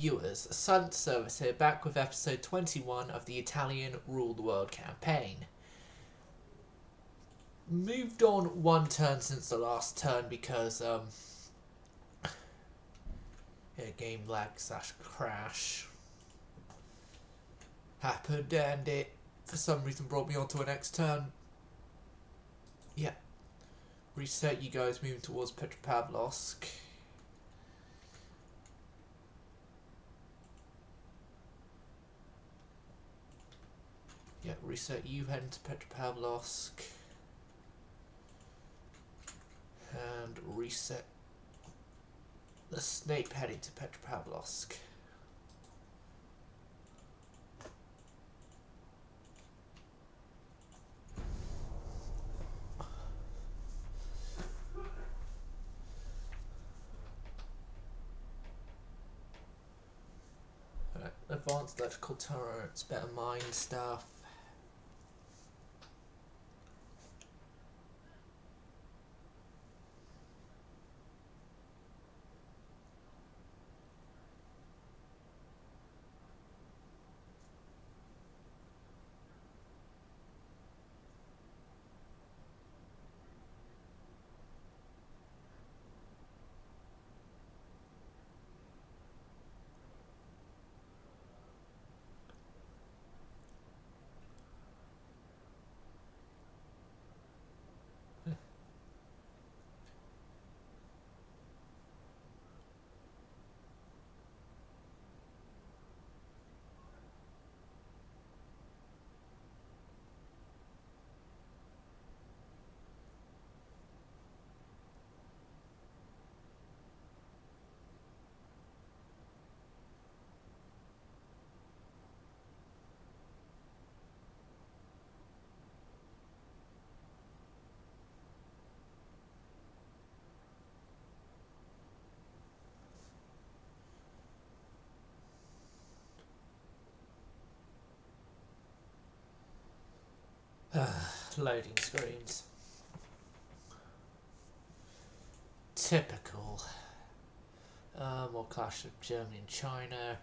Viewers, Silent Service here, back with episode 21 of the Italian Rule the World campaign. Moved on one turn since the last turn because, game lag / crash happened and it, for some reason, brought me on to a next turn. Yeah. Reset, you guys moving towards Petropavlovsk. Yeah, reset, you heading to Petropavlovsk. And reset the Snape heading to Petropavlovsk. Right, advanced electrical turrets, better mine stuff. Loading screens. Typical. More clash of Germany and China.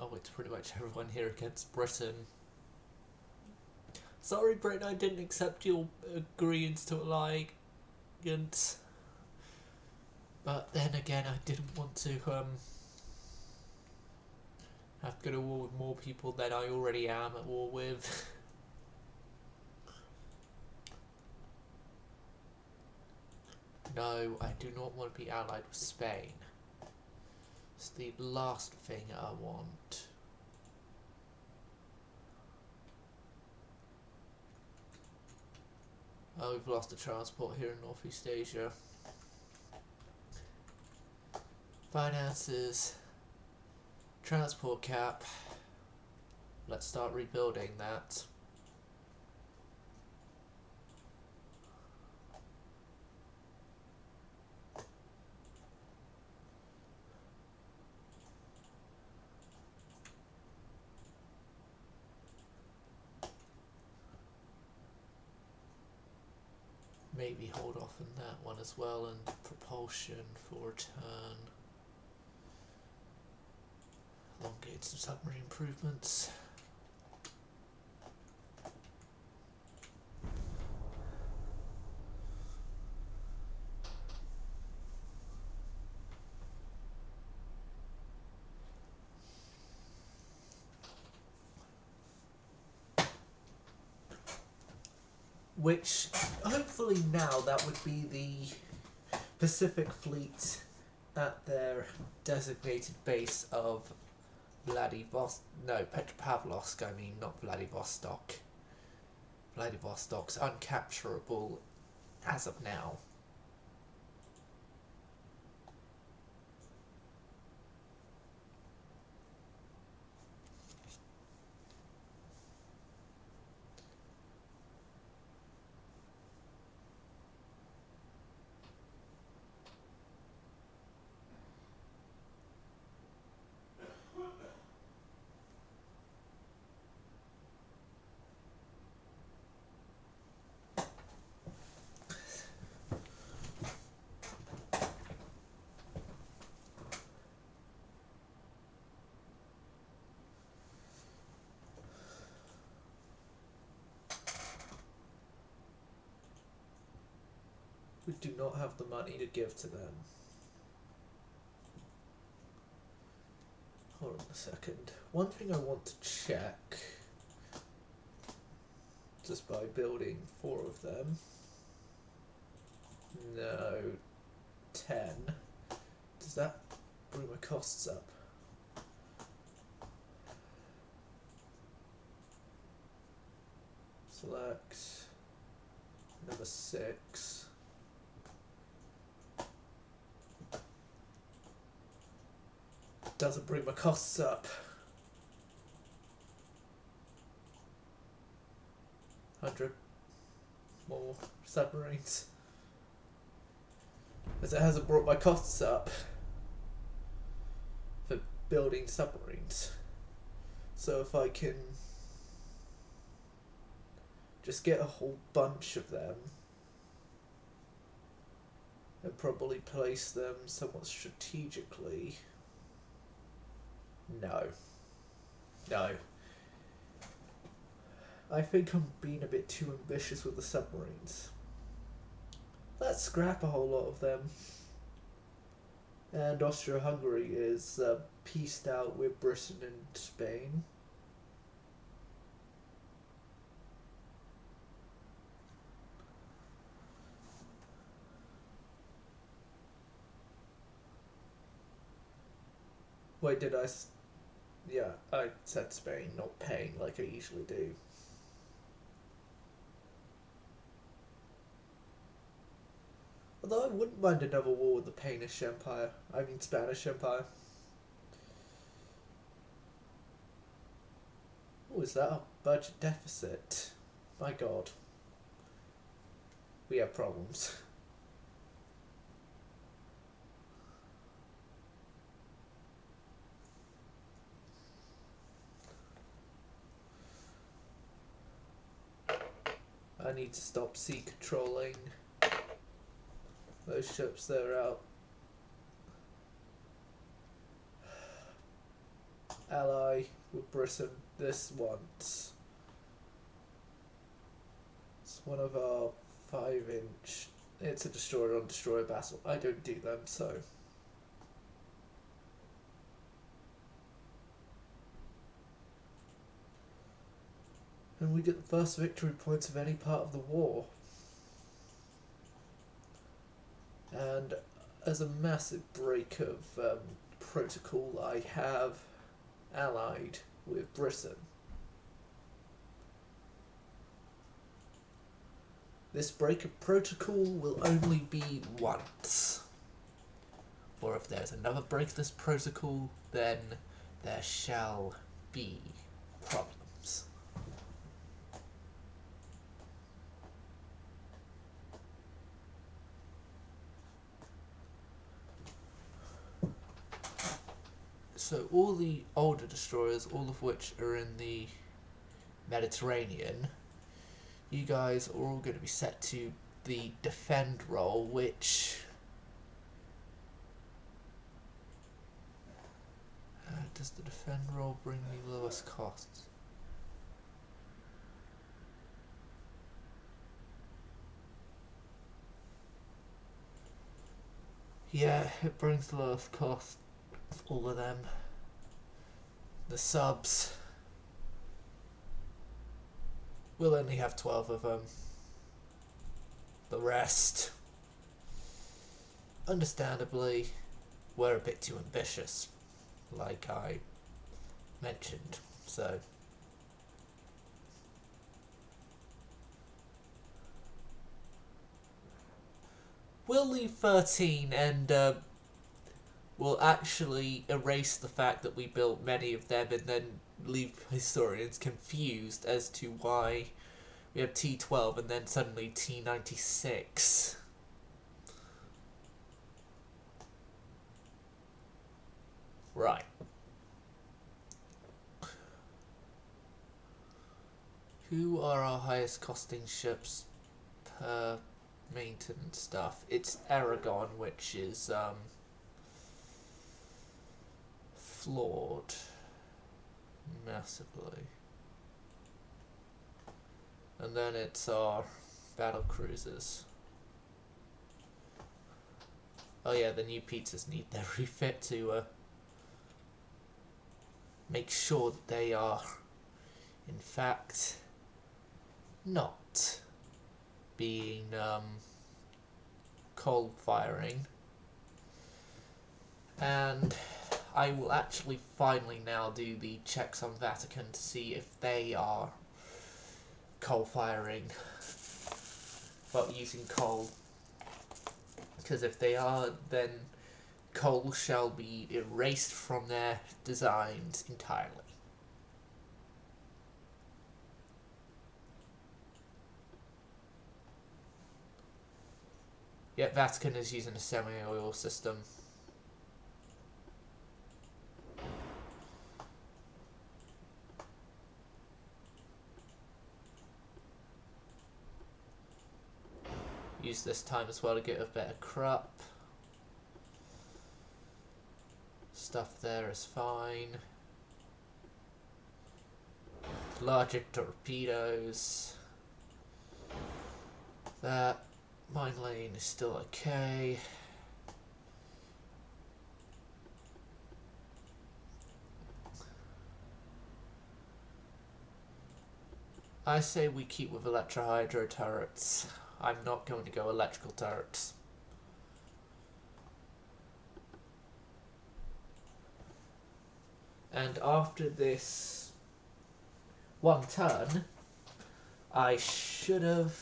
Oh, it's pretty much everyone here against Britain. Sorry, Britain, I didn't accept your agreement to alliance. But then again, I didn't want to have to go to war with more people than I already am at war with. No, I do not want to be allied with Spain. It's the last thing I want. Oh, we've lost the transport here in Northeast Asia. Finances. Transport cap. Let's start rebuilding that. Maybe hold off on that one as well, and propulsion for a turn. Elongate some submarine improvements. Which, hopefully now, that would be the Pacific Fleet at their designated base of Petropavlovsk, I mean, not Vladivostok. Vladivostok's uncapturable as of now. We do not have the money to give to them. Hold on a second. One thing I want to check, just by building 4 of them. No, 10. Does that bring my costs up? Select number 6. Doesn't bring my costs up. 100 more submarines. As it hasn't brought my costs up for building submarines. So if I can just get a whole bunch of them and probably place them somewhat strategically. No. I think I'm being a bit too ambitious with the submarines. Let's scrap a whole lot of them. And Austria-Hungary is pieced out with Britain and Spain. Wait, did I... Yeah, I said Spain, not Pain, like I usually do. Although I wouldn't mind another war with the Spanish Empire. Oh, is that a budget deficit? My god. We have problems. I need to stop sea controlling those ships that are out. Ally with Britain this once. It's one of our 5-inch. It's a destroyer on destroyer battle. I don't do them, so. And we get the first victory points of any part of the war. And as a massive break of protocol, I have allied with Britain. This break of protocol will only be once. Or if there's another break of this protocol, then there shall be problems. So all the older destroyers, all of which are in the Mediterranean, you guys are all going to be set to the defend role, which does the defend role bring me lowest costs? Yeah, it brings the lowest cost of all of them. The subs, we'll only have 12 of them. The rest, understandably, we're a bit too ambitious, like I mentioned, so. We'll leave 13 and we'll actually erase the fact that we built many of them and then leave historians confused as to why we have T12 and then suddenly T96. Right. Who are our highest costing ships per maintenance stuff? It's Aragon, which is flawed massively. And then it's our battle cruisers. Oh yeah, the new pizzas need their refit to make sure that they are, in fact, not being coal firing. And I will actually finally now do the checks on Vatican to see if they are coal firing, well, using coal. Because if they are, then coal shall be erased from their designs entirely. Yet Vatican is using a semi-oil system. Use this time as well to get a better crop. Stuff there is fine. Larger torpedoes. That mine lane is still okay. I say we keep with electrohydro turrets. I'm not going to go electrical turrets. And after this one turn, I should have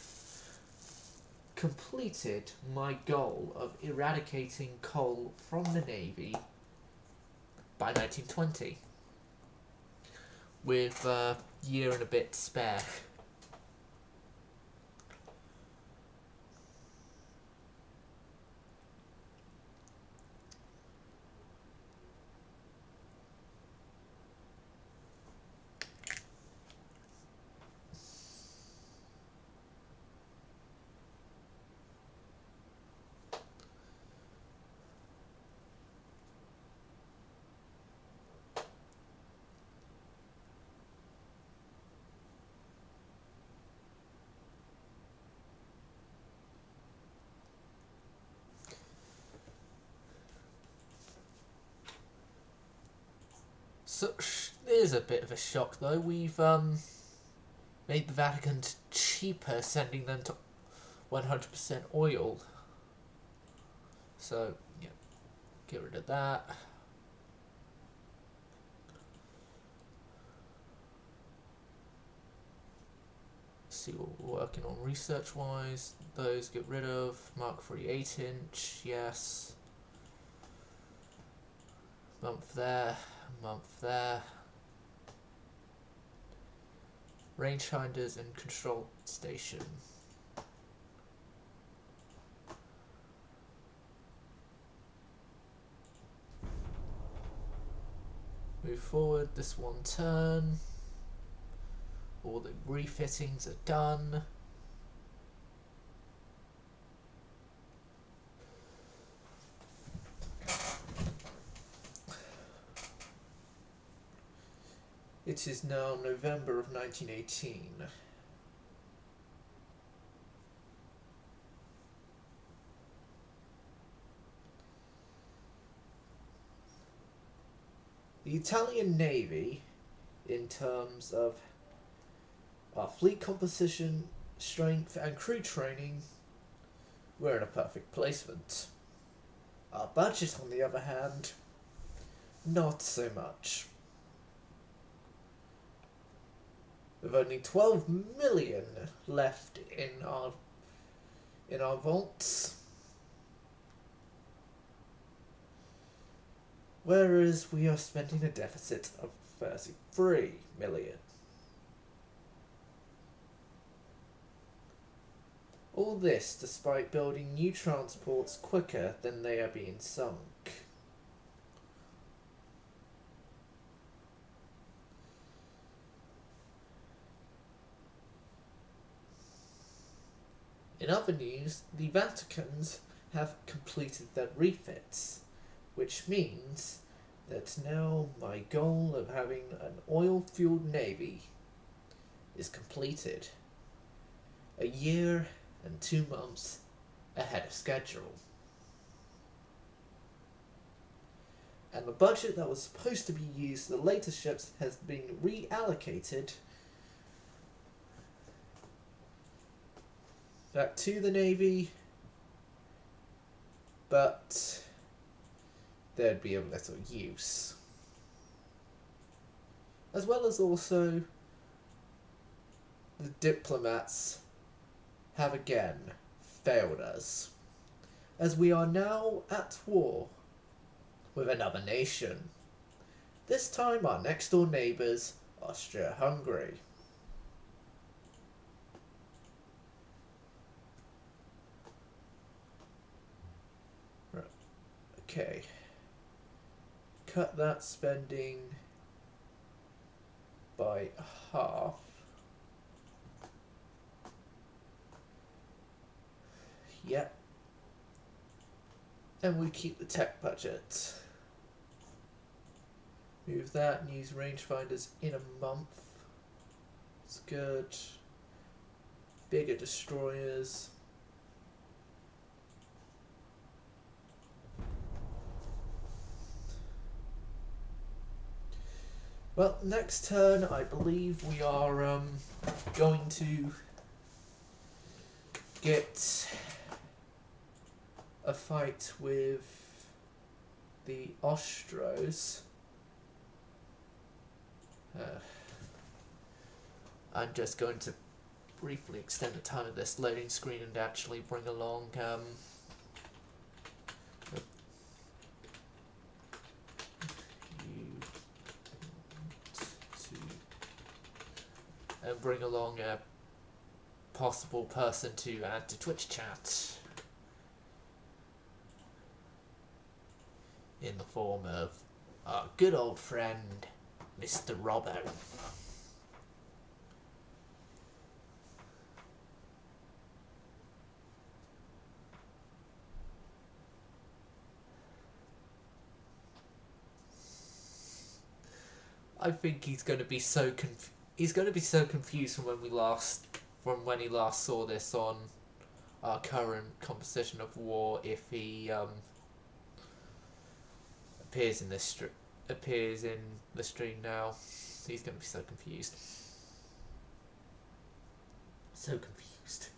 completed my goal of eradicating coal from the Navy by 1920. With a year and a bit spare. So, there's a bit of a shock though. We've made the Vatican cheaper, sending them to 100% oil. So, yeah, get rid of that. See what we're working on research-wise. Those get rid of. Mark III 8-inch, yes. Month there, month there. Rangefinders and control station. Move forward this one turn. All the refittings are done. It is now November of 1918. The Italian Navy, in terms of our fleet composition, strength and crew training, we're in a perfect placement. Our budget, on the other hand, not so much. With only 12 million left in our vaults, whereas we are spending a deficit of 33 million. All this despite building new transports quicker than they are being sunk. In other news, the Vaticans have completed their refits, which means that now my goal of having an oil-fueled navy is completed. A year and 2 months ahead of schedule. And the budget that was supposed to be used for the later ships has been reallocated back to the Navy, but there'd be of little use. As well as also, the diplomats have again failed us, as we are now at war with another nation. This time our next door neighbours, Austria-Hungary. Right. Okay. Cut that spending by half. Yep. And we keep the tech budget. Move that and use rangefinders in a month. It's good. Bigger destroyers. Well, next turn I believe we are going to get a fight with the Ostros. I'm just going to briefly extend the time of this loading screen and actually bring along a possible person to add to Twitch chat in the form of our good old friend Mr. Robbo. I think he's going to be so confused from when he last saw this on our current composition of war if he appears in the stream now. He's going to be so confused. So confused.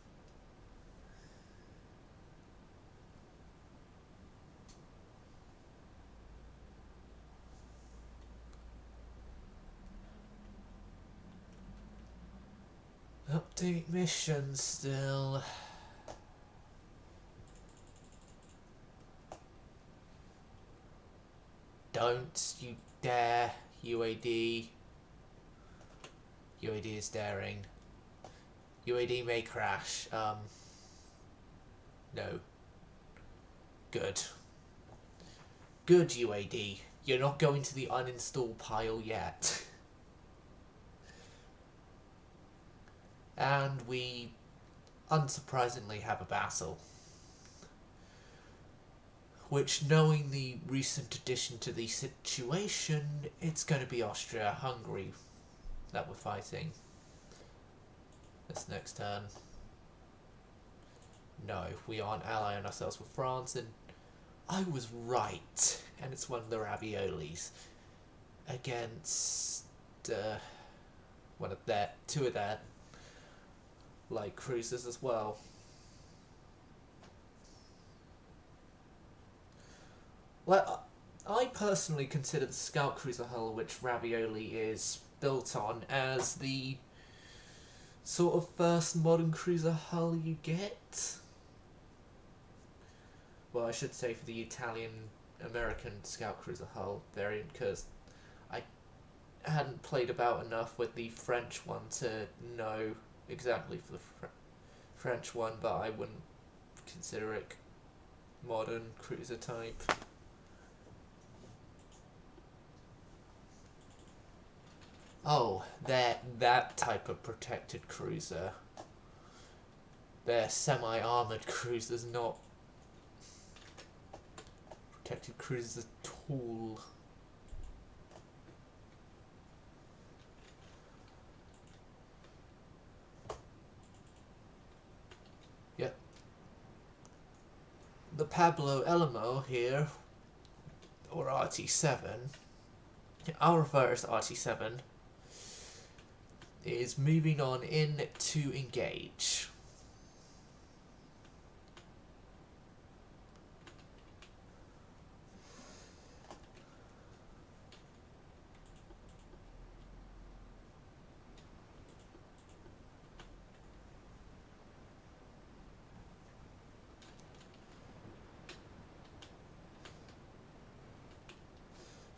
Update mission still. Don't you dare, UAD. UAD is daring. UAD may crash. No. Good. Good, UAD. You're not going to the uninstall pile yet. And we, unsurprisingly, have a battle. Which, knowing the recent addition to the situation, it's going to be Austria-Hungary that we're fighting this next turn. No, we aren't allying ourselves with France, and I was right. And it's one of the raviolis against two of their light cruisers as well. Well, I personally consider the scout cruiser hull, which Ravioli is built on, as the sort of first modern cruiser hull you get. Well, I should say for the Italian-American scout cruiser hull variant, because I hadn't played about enough with the French one to know exactly for the French one, but I wouldn't consider it modern cruiser type. Oh, they're that type of protected cruiser. They're semi-armoured cruisers, not protected cruisers at all. The Pablo Elmo here, or RT7, I'll refer as RT7, is moving on in to engage.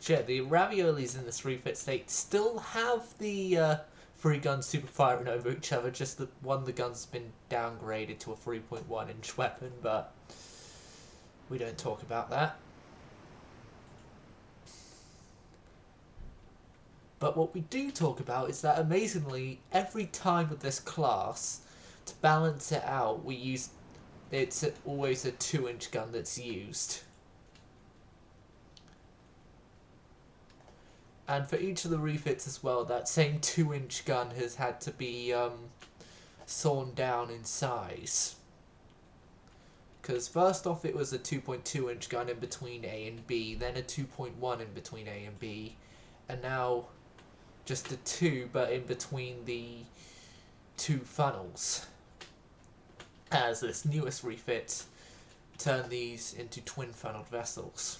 Yeah, the raviolis in this refit state still have the three guns super firing over each other, just that one of the guns has been downgraded to a 3.1 inch weapon, but we don't talk about that. But what we do talk about is that amazingly, every time with this class, to balance it out, it's always a 2-inch gun that's used. And for each of the refits as well, that same 2-inch gun has had to be sawn down in size. Because first off it was a 2.2 inch gun in between A and B, then a 2.1 in between A and B, and now just a 2 but in between the two funnels. As this newest refit turned these into twin funneled vessels.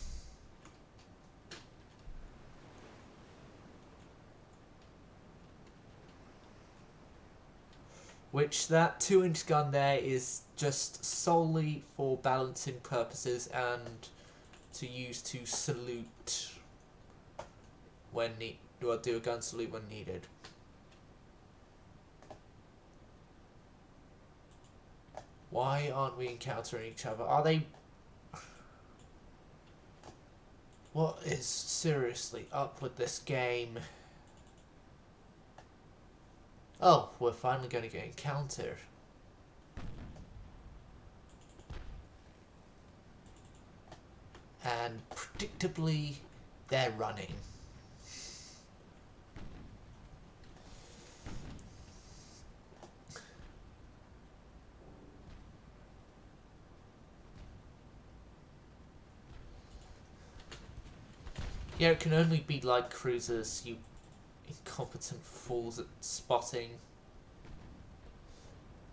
Which that 2-inch gun there is just solely for balancing purposes and to use to salute when or do a gun salute when needed. Why aren't we encountering each other? Are they... What is seriously up with this game? Oh, we're finally going to get encountered. And predictably, they're running. Yeah, it can only be light cruisers, you incompetent fools at spotting,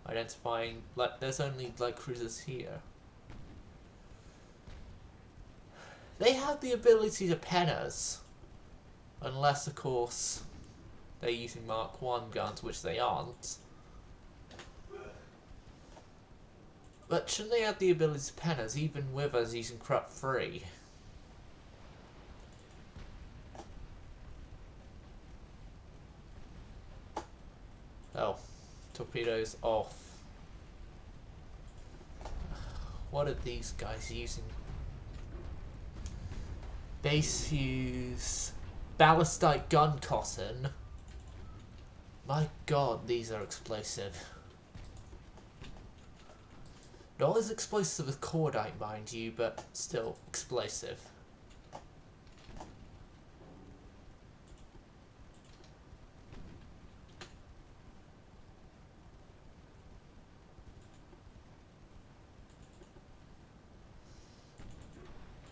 identifying. Like, there's only light cruisers here. They have the ability to pen us, unless of course they're using Mark 1 guns, which they aren't. But shouldn't they have the ability to pen us even with us using Krupp 3? Oh, torpedoes off. What are these guys using? Base fuse, ballistite gun cotton. My god, these are explosive. Not as explosive as cordite, mind you, but still explosive.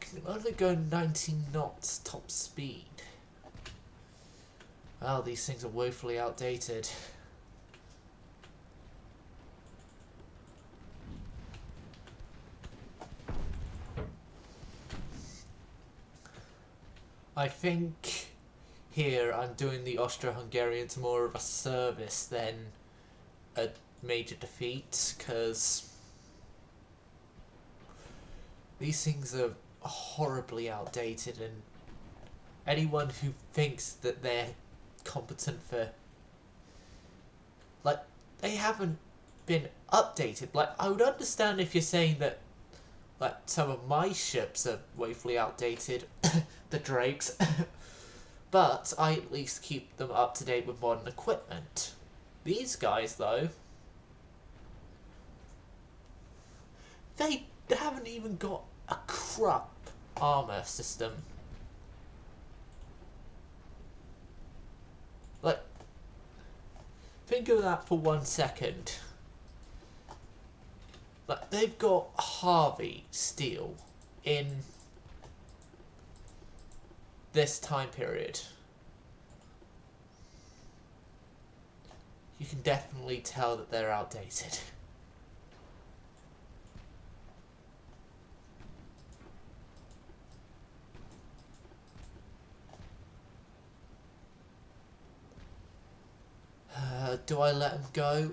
Can only go 19 knots top speed. Well, these things are woefully outdated. I think here I'm doing the Austro-Hungarians more of a service than a major defeat, because these things are horribly outdated, and anyone who thinks that they're competent for, like, they haven't been updated. Like, I would understand if you're saying that, like, some of my ships are woefully outdated, the Drakes, but I at least keep them up to date with modern equipment. These guys, though, they haven't even got a Krupp armor system. Like, think of that for 1 second. Like, they've got Harvey steel in this time period, you can definitely tell that they're outdated. Do I let him go?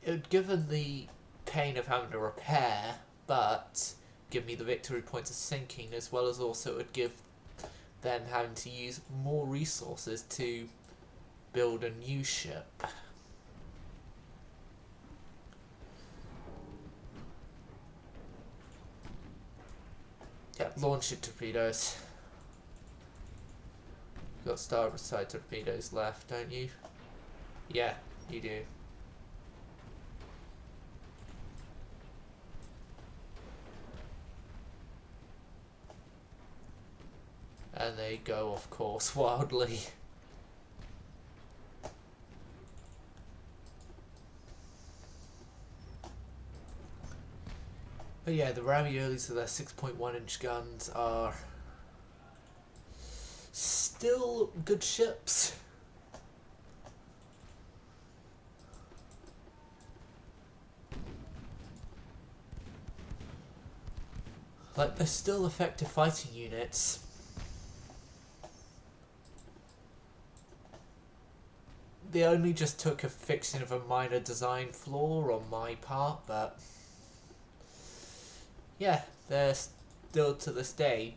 It would give him the pain of having to repair, but give me the victory points of sinking, as well as also it would give them having to use more resources to build a new ship. Yeah, launch your torpedoes. You've got starboard side torpedoes left, don't you? Yeah, you do. And they go off course wildly. But yeah, the raviolis with their 6.1-inch guns are still good ships. Like, they're still effective fighting units. They only just took a fixing of a minor design flaw on my part, but yeah, they're still to this day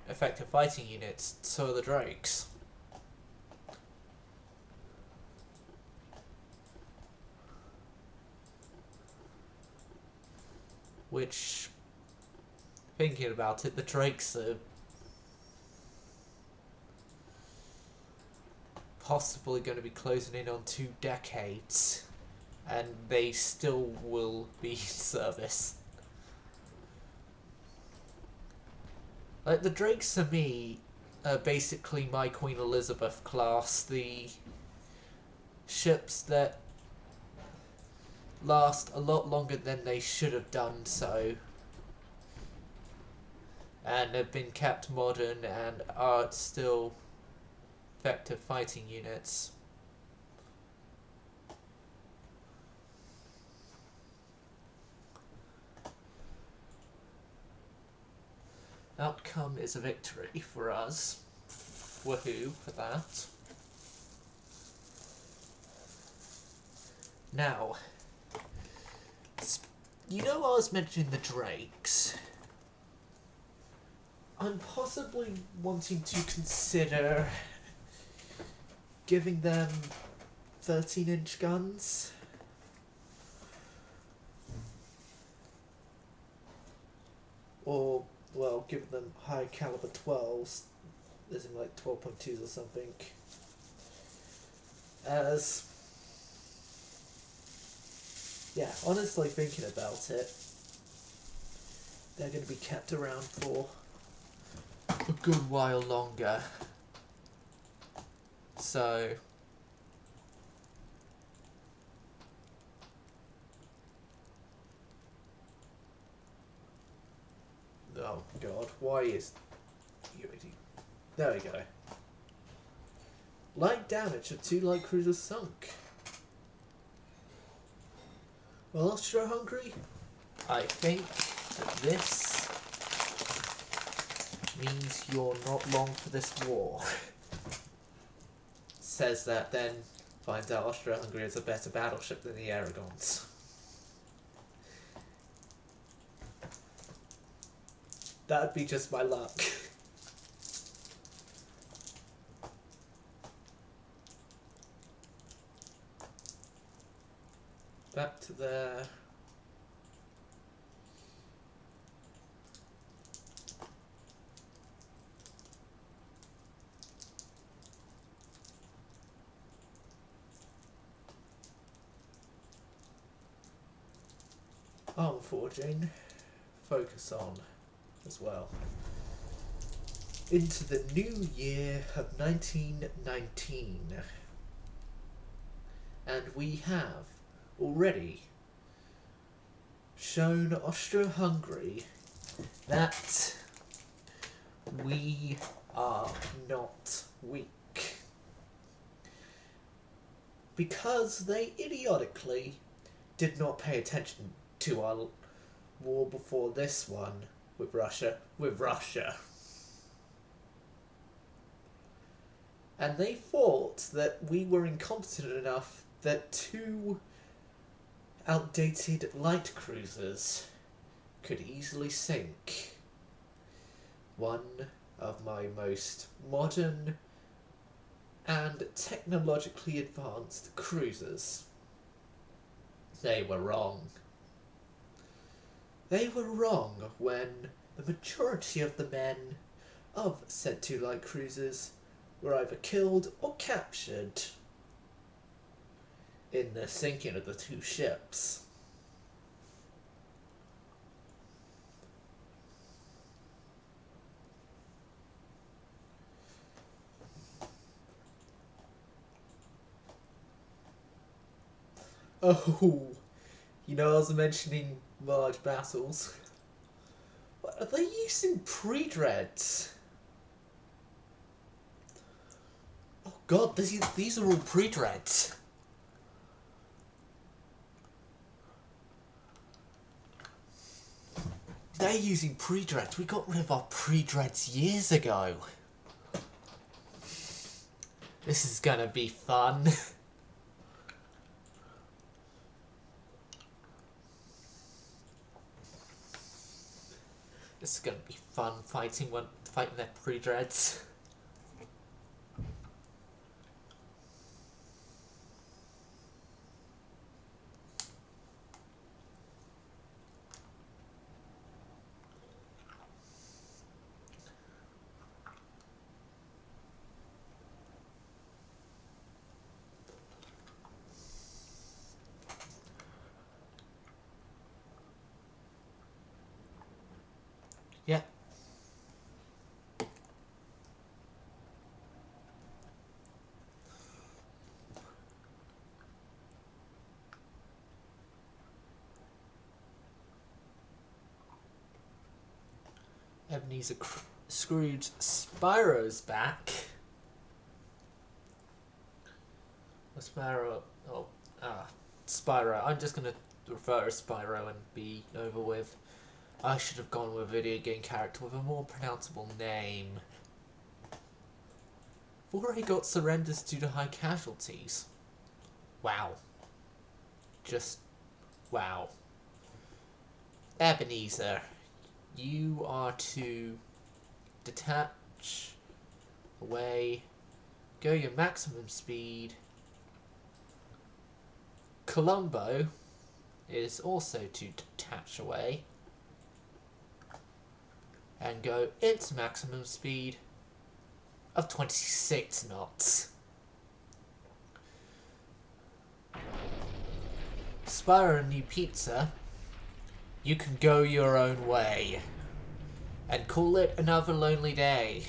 effective fighting units. So are the Drakes. Which, thinking about it, the Drakes are possibly going to be closing in on 2 decades, and they still will be in service. Like, the Drakes to me are basically my Queen Elizabeth class, the ships that last a lot longer than they should have done so, and have been kept modern and are still effective fighting units. Outcome is a victory for us. Woohoo for that. Now, you know I was mentioning the Drakes. I'm possibly wanting to consider giving them 13-inch guns. Or, well, give them high caliber 12s, as in like 12.2s or something. As, yeah, honestly thinking about it, they're going to be kept around for a good while longer. So, oh god, why is you? There we go. Light damage of 2 light cruisers sunk. Well, Austro-Hungary, I think that this means you're not long for this war. Says that, then finds out Austro-Hungary is a better battleship than the Aragons. That'd be just my luck. Back to there. Arm forging. Focus on as well. Into the new year of 1919. And we have already shown Austro-Hungary that because they idiotically did not pay attention to our war before this one with Russia. And they thought that we were incompetent enough that 2 outdated light cruisers could easily sink one of my most modern and technologically advanced cruisers. They were wrong. They were wrong when the majority of the men of said 2 light cruisers were either killed or captured in the sinking of the 2 ships. Oh, you know, I was mentioning large battles. What, are they using pre-dreads? Oh god, these are all pre-dreads. They're using pre-dreads. We got rid of our pre-dreads years ago. This is gonna be fun. This is gonna be fun fighting their pre-dreads. Yeah. Ebenezer Scrooge Spyro's back. Spyro. Spyro. I'm just gonna refer to Spyro and be over with. I should have gone with a video game character with a more pronounceable name. I've already got surrenders due to high casualties. Wow. Just wow. Ebenezer, you are to detach away, go your maximum speed. Colombo is also to detach away and go its maximum speed of 26 knots. Spyro and New Pizza, you can go your own way and call it another lonely day.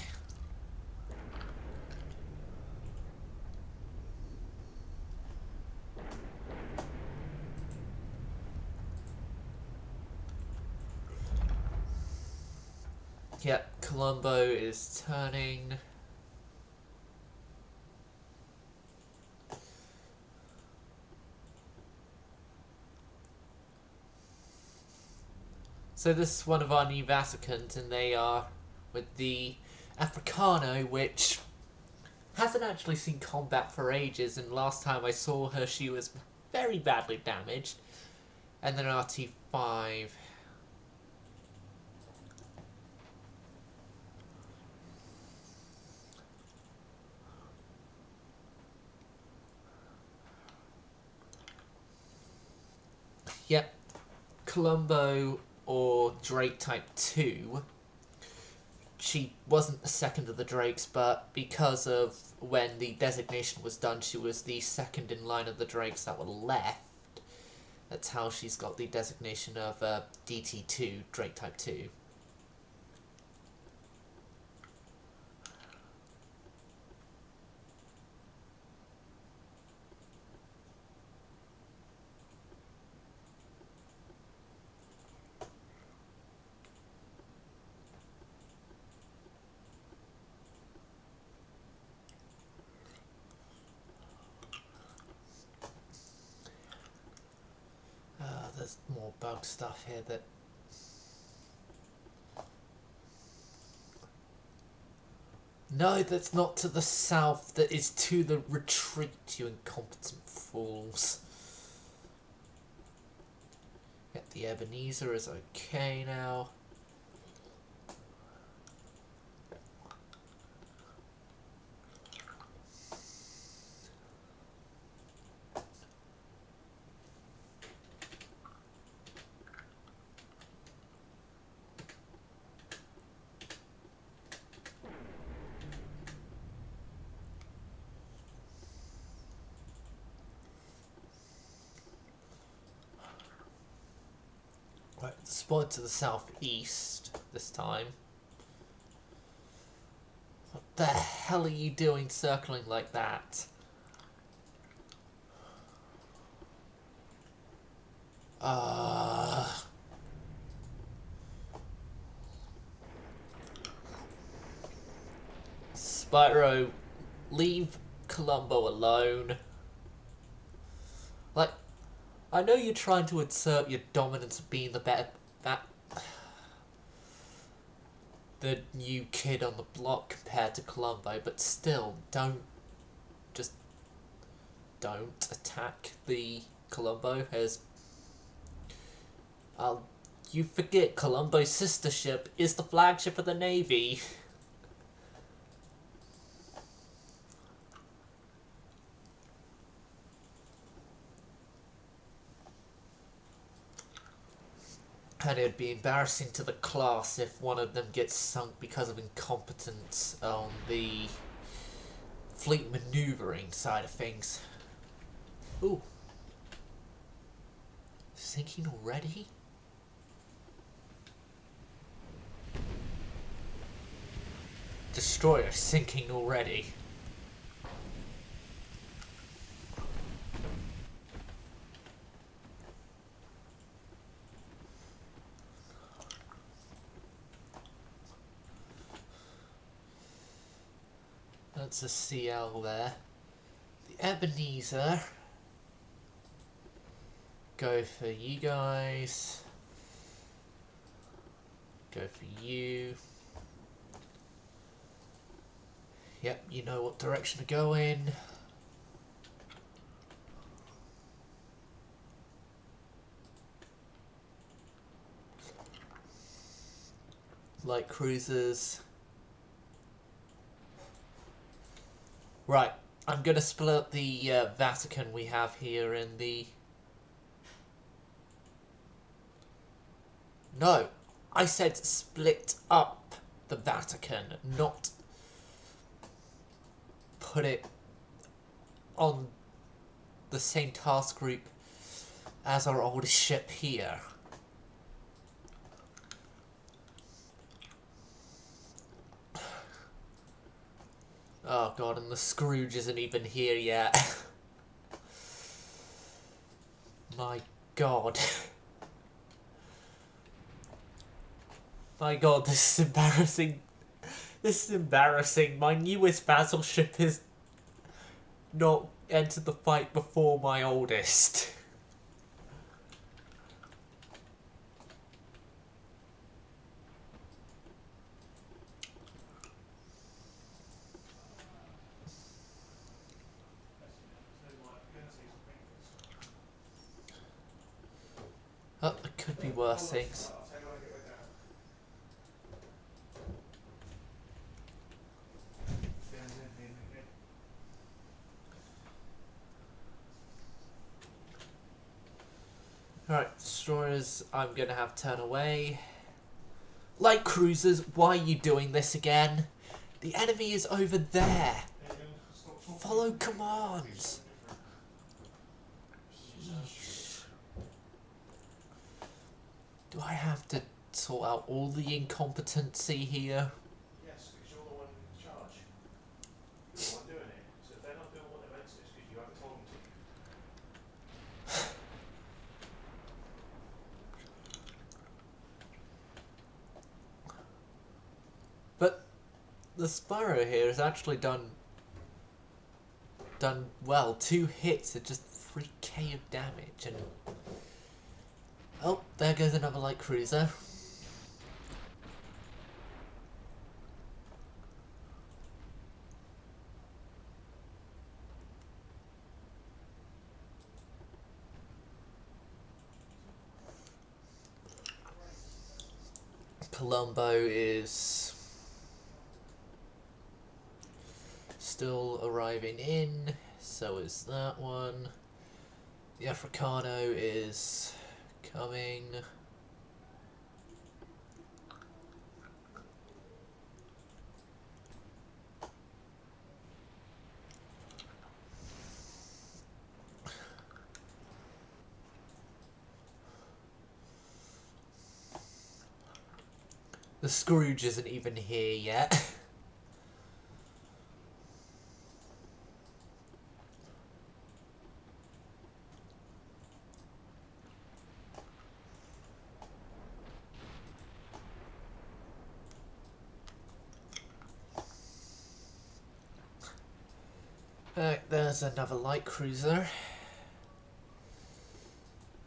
Yep, Colombo is turning. So this is one of our new Vaticans, and they are with the Africano, which hasn't actually seen combat for ages, and last time I saw her she was very badly damaged. And then RT5. Yep, Colombo or Drake Type 2. She wasn't the second of the Drakes, but because of when the designation was done, she was the second in line of the Drakes that were left. That's how she's got the designation of DT2, Drake Type 2. more bug stuff here that... No, that's not to the south. That is to the retreat, you incompetent fools. Yeah, the Ebenezer is okay now. Right, spot to the southeast this time. What the hell are you doing circling like that? Spyro, leave Columbo alone. Like, I know you're trying to insert your dominance of being the new kid on the block compared to Columbo, but still, don't attack the Columbo as... you forget Columbo's sister ship is the flagship of the Navy. And it'd be embarrassing to the class if one of them gets sunk because of incompetence on the fleet maneuvering side of things. Ooh. Sinking already? Destroyer sinking already. That's a CL there. The Ebenezer. Go for you guys. Go for you. Yep, you know what direction to go in. Light cruisers. Right, I'm going to split up the Vatican we have here in the... No, I said split up the Vatican, not put it on the same task group as our oldest ship here. Oh god, and the Scrooge isn't even here yet. My god. My god, this is embarrassing. This is embarrassing. My newest battleship has not entered the fight before my oldest. Oh, there could be worse things. Alright, destroyers, I'm gonna have turn away. Light cruisers, why are you doing this again? The enemy is over there. Follow commands. Yeesh. Do I have to sort out all the incompetency here? Yes, because you're the one in charge. You're the one doing it. So if they're not doing what they're meant to, it's because you haven't told them to. But the Spyro here has actually done well. 2 hits at just 3k of damage, and Oh, there goes another light cruiser. Colombo is still arriving in, so is that one. The Africano is coming. The Scrooge isn't even here yet. There's another light cruiser.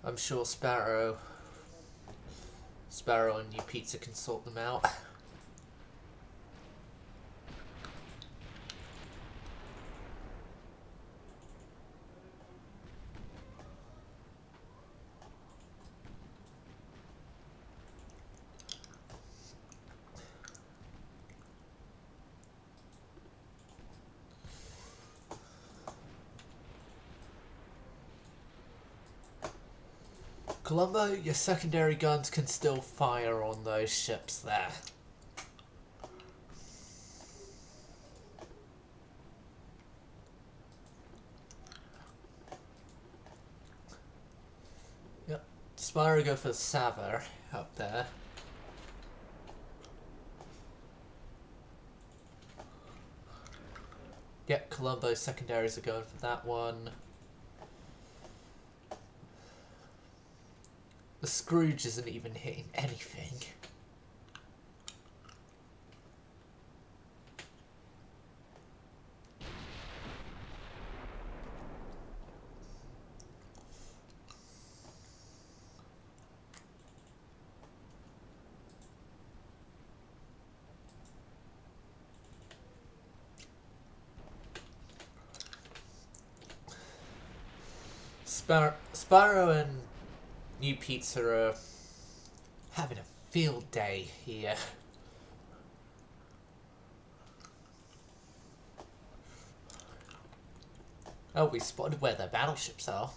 I'm sure Sparrow and New Pizza can sort them out. Colombo, your secondary guns can still fire on those ships there. Yep. Spyro go for Saver up there. Yep, Colombo's secondaries are going for that one. The Scrooge isn't even hitting anything. Spyro and New Pizza are having a field day here. Oh, we spotted where their battleships are.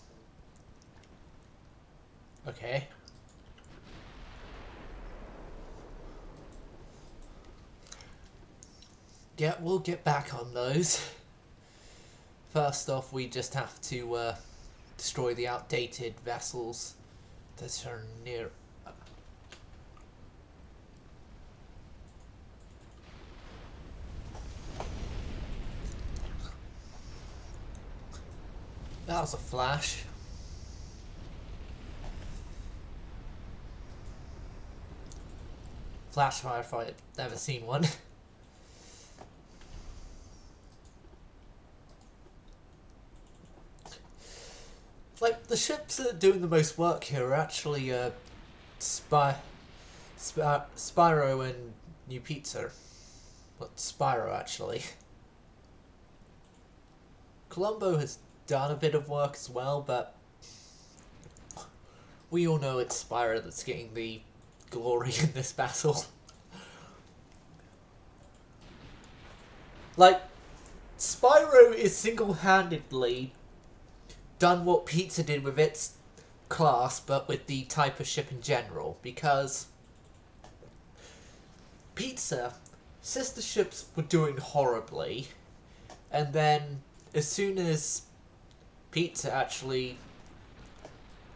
Okay. Yeah, we'll get back on those. First off, we just have to destroy the outdated vessels that are near. That was a flash. Flash firefight, never seen one. Like, the ships that are doing the most work here are actually Spyro and New Pizza. But Spyro, actually. Colombo has done a bit of work as well, but we all know it's Spyro that's getting the glory in this battle. Like, Spyro is single-handedly done what Pizza did with its class, but with the type of ship in general, because Pizza, sister ships were doing horribly, and then as soon as Pizza actually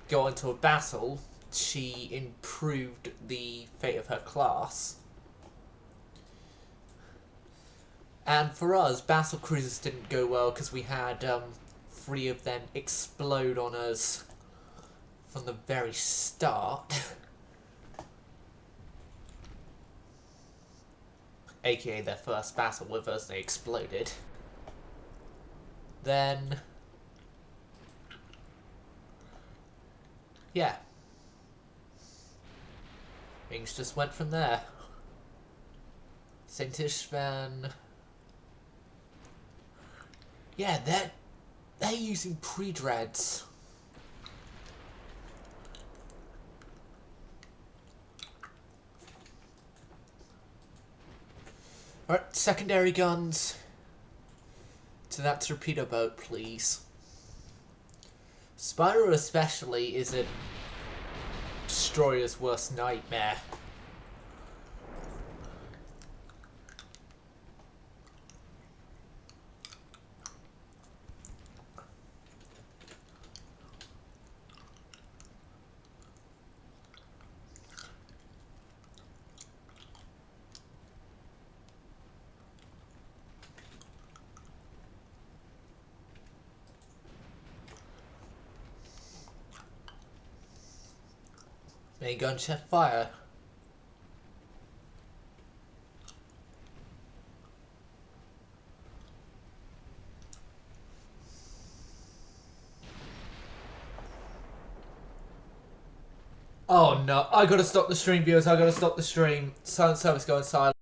got into a battle, she improved the fate of her class. And for us, battle cruisers didn't go well because we had 3 of them explode on us from the very start. AKA their first battle with us, they exploded. Then, yeah. Things just went from there. St. Ishvan. Yeah, they're using pre-dreads. Alright, secondary guns. To that torpedo boat, please. Spyro especially is a destroyer's worst nightmare. Main gun check fire. Oh no, I gotta stop the stream, viewers, I gotta stop the stream. Silent service going silent.